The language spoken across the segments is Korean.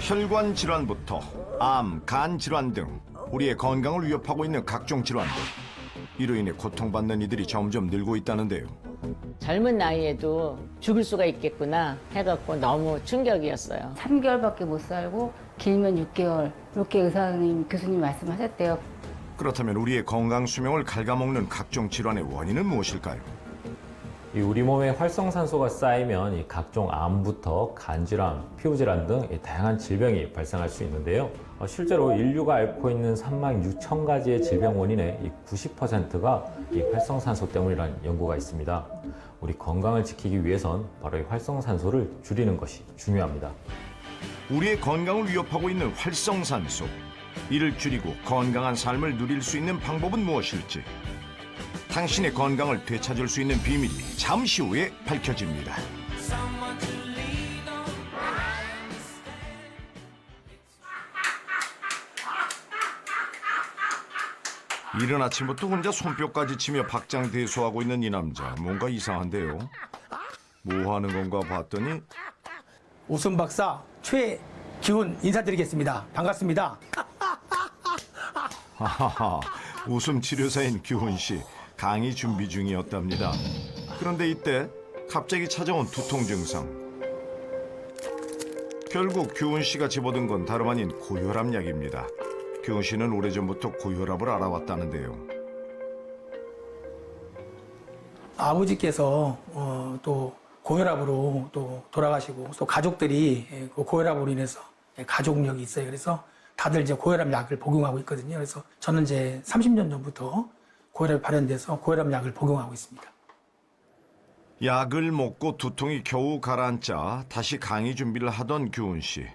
혈관 질환부터 암, 간 질환 등 우리의 건강을 위협하고 있는 각종 질환들. 이로 인해 고통받는 이들이 점점 늘고 있다는데요. 젊은 나이에도 죽을 수가 있겠구나 해갖고 너무 충격이었어요. 3개월밖에 못 살고 길면 6개월 이렇게 의사님 교수님 말씀하셨대요. 그렇다면 우리의 건강 수명을 갉아먹는 각종 질환의 원인은 무엇일까요? 이 우리 몸에 활성산소가 쌓이면 이 각종 암부터 간질환, 피부질환 등 이 다양한 질병이 발생할 수 있는데요. 실제로 인류가 앓고 있는 36,000가지의 질병 원인의 이 90%가 이 활성산소 때문이라는 연구가 있습니다. 우리 건강을 지키기 위해선 바로 이 활성산소를 줄이는 것이 중요합니다. 우리의 건강을 위협하고 있는 활성산소. 이를 줄이고 건강한 삶을 누릴 수 있는 방법은 무엇일지. 당신의 건강을 되찾을 수 있는 비밀이 잠시 후에 밝혀집니다. 이른 아침부터 혼자 손뼉까지 치며 박장대소하고 있는 이 남자. 뭔가 이상한데요. 뭐 하는 건가 봤더니 웃음 박사 최기훈 인사드리겠습니다. 반갑습니다. 하하하, 웃음 치료사인 규훈 씨 강의 준비 중이었답니다. 그런데 이때 갑자기 찾아온 두통 증상. 결국 규훈 씨가 집어든 건 다름 아닌 고혈압 약입니다. 규훈 씨는 오래전부터 고혈압을 알아왔다는데요. 아버지께서 또 고혈압으로 또 돌아가시고 또 가족들이 그 고혈압으로 인해서 가족력이 있어요. 그래서 다들 이제 고혈압 약을 복용하고 있거든요. 그래서 저는 이제 30년 전부터 고혈압이 발현돼서 고혈압 약을 복용하고 있습니다. 약을 먹고 두통이 겨우 가라앉자 다시 강의 준비를 하던 규훈 씨.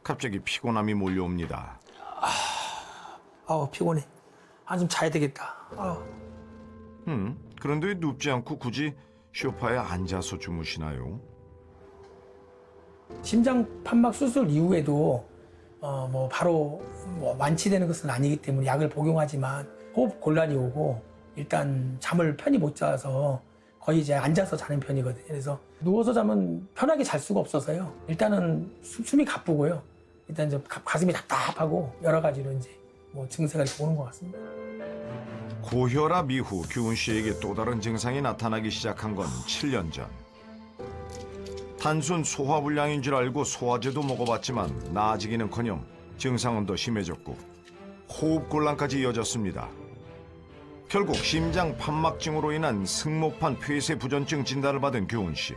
갑자기 피곤함이 몰려옵니다. 아우 피곤해. 한숨 자야 되겠다. 그런데 왜 눕지 않고 굳이 소파에 앉아서 주무시나요? 심장 판막 수술 이후에도 바로 완치되는 것은 아니기 때문에 약을 복용하지만 호흡 곤란이 오고 일단 잠을 편히 못 자서 거의 이제 앉아서 자는 편이거든요. 그래서 누워서 자면 편하게 잘 수가 없어서요. 일단은 숨이 가쁘고요. 일단 이제 가슴이 답답하고 여러 가지로 이제 증세가 이렇게 오는 것 같습니다. 고혈압 이후 규훈 씨에게 또 다른 증상이 나타나기 시작한 건 7년 전. 단순 소화불량인 줄 알고 소화제도 먹어봤지만 나아지기는커녕 증상은 더 심해졌고 호흡곤란까지 이어졌습니다. 결국 심장 판막증으로 인한 승모판 폐쇄 부전증 진단을 받은 규훈 씨.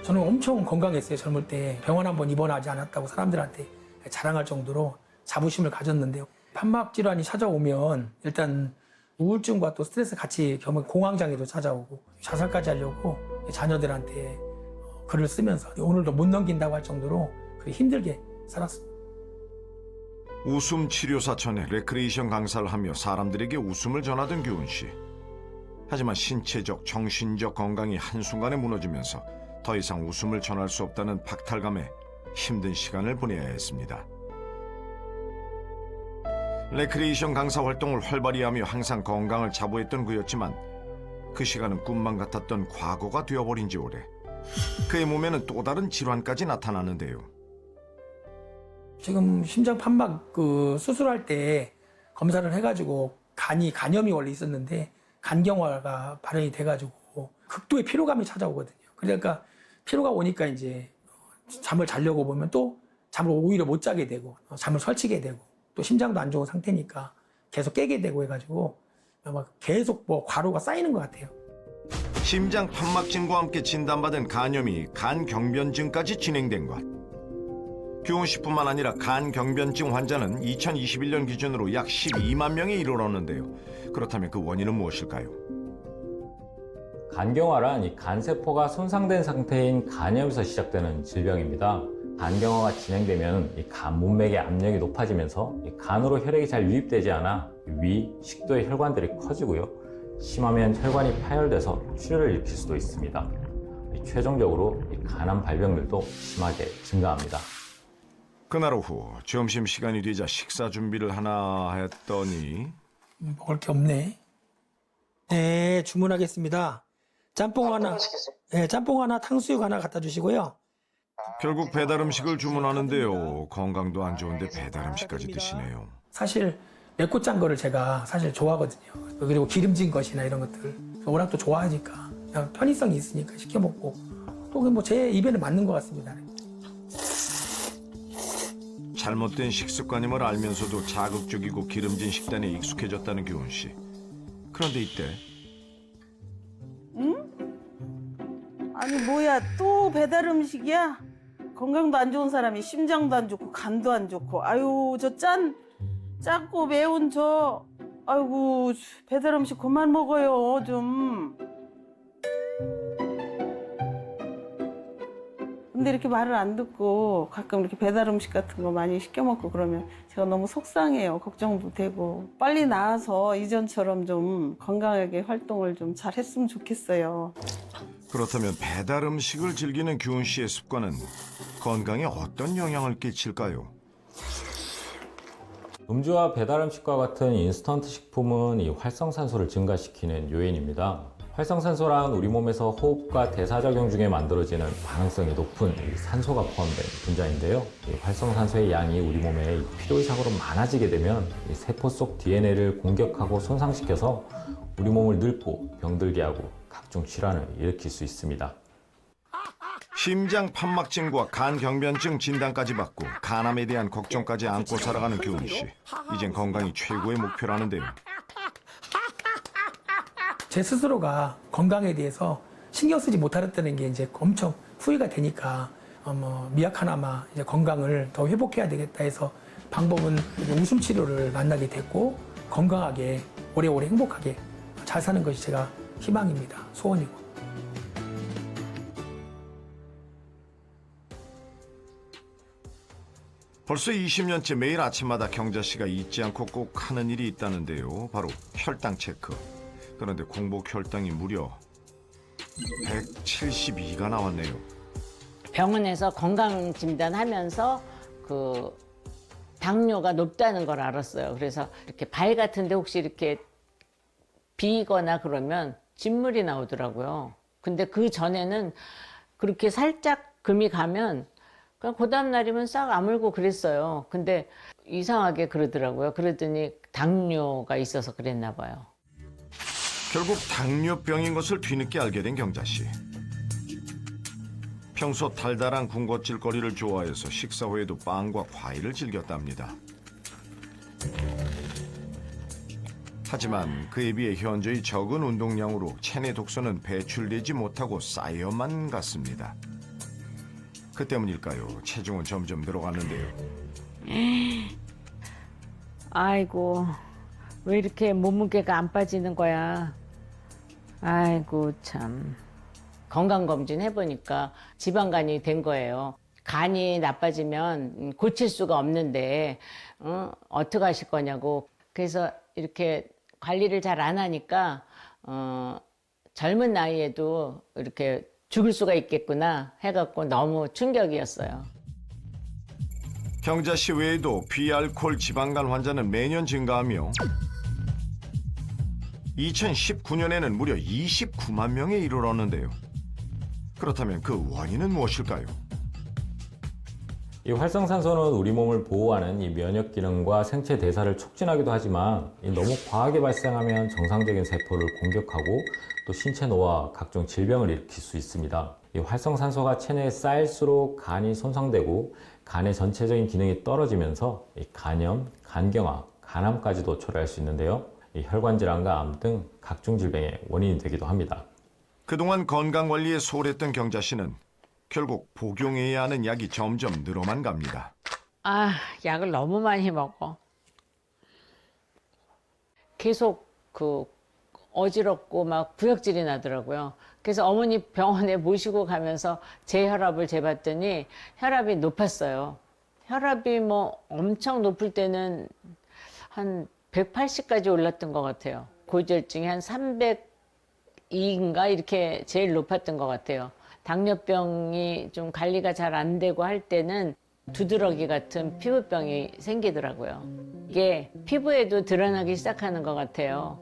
저는 엄청 건강했어요. 젊을 때 병원 한번 입원하지 않았다고 사람들한테 자랑할 정도로 자부심을 가졌는데요. 판막 질환이 찾아오면 일단 우울증과 또 스트레스 같이 겸한 공황장애도 찾아오고 자살까지 하려고 자녀들한테 글을 쓰면서 오늘도 못 넘긴다고 할 정도로 힘들게 살았습니다. 웃음 치료사천에 레크레이션 강사를 하며 사람들에게 웃음을 전하던 규훈 씨. 하지만 신체적, 정신적 건강이 한순간에 무너지면서 더 이상 웃음을 전할 수 없다는 박탈감에 힘든 시간을 보내야 했습니다. 레크레이션 강사 활동을 활발히 하며 항상 건강을 자부했던 그였지만 그 시간은 꿈만 같았던 과거가 되어버린 지 오래. 그의 몸에는 또 다른 질환까지 나타나는데요. 지금 심장 판막 수술할 때 검사를 해가지고 간염이 원래 있었는데 간경화가 발현이 돼가지고 극도의 피로감이 찾아오거든요. 그러니까 피로가 오니까 이제 잠을 자려고 보면 또 잠을 오히려 못 자게 되고 잠을 설치게 되고 또 심장도 안 좋은 상태니까 계속 깨게 되고 해가지고 막 계속 과로가 쌓이는 것 같아요. 심장 판막증과 함께 진단받은 간염이 간경변증까지 진행된 것. 규훈 씨뿐만 아니라 간경변증 환자는 2021년 기준으로 약 12만 명에 이르렀는데요. 그렇다면 그 원인은 무엇일까요? 간경화란 이 간세포가 손상된 상태인 간염에서 시작되는 질병입니다. 간경화가 진행되면 이 간 문맥의 압력이 높아지면서 이 간으로 혈액이 잘 유입되지 않아 위, 식도의 혈관들이 커지고요. 심하면 혈관이 파열돼서 출혈을 일으킬 수도 있습니다. 최종적으로 이 간암 발병률도 심하게 증가합니다. 그날 오후 점심시간이 되자 식사 준비를 하나 했더니 먹을 게 없네. 네, 주문하겠습니다. 짬뽕 하나, 네, 짬뽕 하나, 탕수육 하나 갖다 주시고요. 결국 배달 음식을 주문하는데요. 건강도 안 좋은데 배달 음식까지 드시네요. 사실 맵고 짠 거를 제가 사실 좋아하거든요. 그리고 기름진 것이나 이런 것들 워낙 또 좋아하니까 그냥 편의성이 있으니까 시켜 먹고 또 뭐 제 입에는 맞는 것 같습니다. 잘못된 식습관임을 알면서도 자극적이고 기름진 식단에 익숙해졌다는 규훈 씨. 그런데 이때 아니 뭐야 또 배달 음식이야? 건강도 안 좋은 사람이 심장도 안 좋고 간도 안 좋고 아유 저 짠고 매운 저 아이고 배달 음식 그만 먹어요 좀. 근데 이렇게 말을 안 듣고 가끔 이렇게 배달 음식 같은 거 많이 시켜 먹고 그러면 제가 너무 속상해요. 걱정도 되고 빨리 나아서 이전처럼 좀 건강하게 활동을 좀 잘 했으면 좋겠어요. 그렇다면 배달 음식을 즐기는 규훈 씨의 습관은 건강에 어떤 영향을 끼칠까요? 음주와 배달 음식과 같은 인스턴트 식품은 이 활성산소를 증가시키는 요인입니다. 활성산소란 우리 몸에서 호흡과 대사작용 중에 만들어지는 반응성이 높은 이 산소가 포함된 분자인데요. 이 활성산소의 양이 우리 몸에 필요 이상으로 많아지게 되면 이 세포 속 DNA를 공격하고 손상시켜서 우리 몸을 늙고 병들게 하고 각종 질환을 일으킬 수 있습니다. 심장 판막증과 간경변증 진단까지 받고 간암에 대한 걱정까지 안고 살아가는 규훈 씨. 이젠 건강이 최고의 목표라는데요. 제 스스로가 건강에 대해서 신경 쓰지 못하였다는 게 이제 엄청 후회가 되니까 미약하나마 이제 건강을 더 회복해야 되겠다 해서 방법은 웃음 치료를 만나게 됐고 건강하게 오래오래 행복하게 잘 사는 것이 제가 희망입니다. 소원이고. 벌써 20년째 매일 아침마다 경자 씨가 잊지 않고 꼭 하는 일이 있다는데요. 바로 혈당 체크. 그런데 공복 혈당이 무려 172가 나왔네요. 병원에서 건강 진단하면서 당뇨가 높다는 걸 알았어요. 그래서 이렇게 발 같은데 혹시 이렇게 비거나 그러면 진물이 나오더라고요. 근데 그 전에는 그렇게 살짝 금이 가면 그냥 그 다음 날이면 싹 아물고 그랬어요. 근데 이상하게 그러더라고요. 그러더니 당뇨가 있어서 그랬나 봐요. 결국 당뇨병인 것을 뒤늦게 알게 된 경자 씨. 평소 달달한 군것질거리를 좋아해서 식사 후에도 빵과 과일을 즐겼답니다. 하지만 그에 비해 현저히 적은 운동량으로 체내 독소는 배출되지 못하고 쌓여만 갔습니다. 그 때문일까요? 체중은 점점 늘어갔는데요. 아이고, 왜 이렇게 몸무게가 안 빠지는 거야? 아이고, 참. 건강검진 해보니까 지방간이 된 거예요. 간이 나빠지면 고칠 수가 없는데, 어떻게 하실 거냐고. 그래서 이렇게 관리를 잘 안 하니까, 젊은 나이에도 이렇게 죽을 수가 있겠구나 해갖고 너무 충격이었어요. 경자 씨 외에도 비알코올 지방간 환자는 매년 증가하며 2019년에는 무려 29만 명에 이르렀는데요. 그렇다면 그 원인은 무엇일까요? 이 활성산소는 우리 몸을 보호하는 이 면역 기능과 생체 대사를 촉진하기도 하지만 너무 과하게 발생하면 정상적인 세포를 공격하고 또 신체 노화, 각종 질병을 일으킬 수 있습니다. 이 활성산소가 체내에 쌓일수록 간이 손상되고 간의 전체적인 기능이 떨어지면서 이 간염, 간경화, 간암까지도 초래할 수 있는데요. 이 혈관질환과 암 등 각종 질병의 원인이 되기도 합니다. 그동안 건강관리에 소홀했던 경자 씨는 결국 복용해야 하는 약이 점점 늘어만 갑니다. 아, 약을 너무 많이 먹어. 계속 어지럽고 막 구역질이 나더라고요. 그래서 어머니 병원에 모시고 가면서 제 혈압을 재봤더니 혈압이 높았어요. 혈압이 뭐 엄청 높을 때는 한 180까지 올랐던 것 같아요. 고지혈증이 한 302인가 이렇게 제일 높았던 것 같아요. 당뇨병이 좀 관리가 잘 안 되고 할 때는 두드러기 같은 피부병이 생기더라고요. 이게 피부에도 드러나기 시작하는 것 같아요.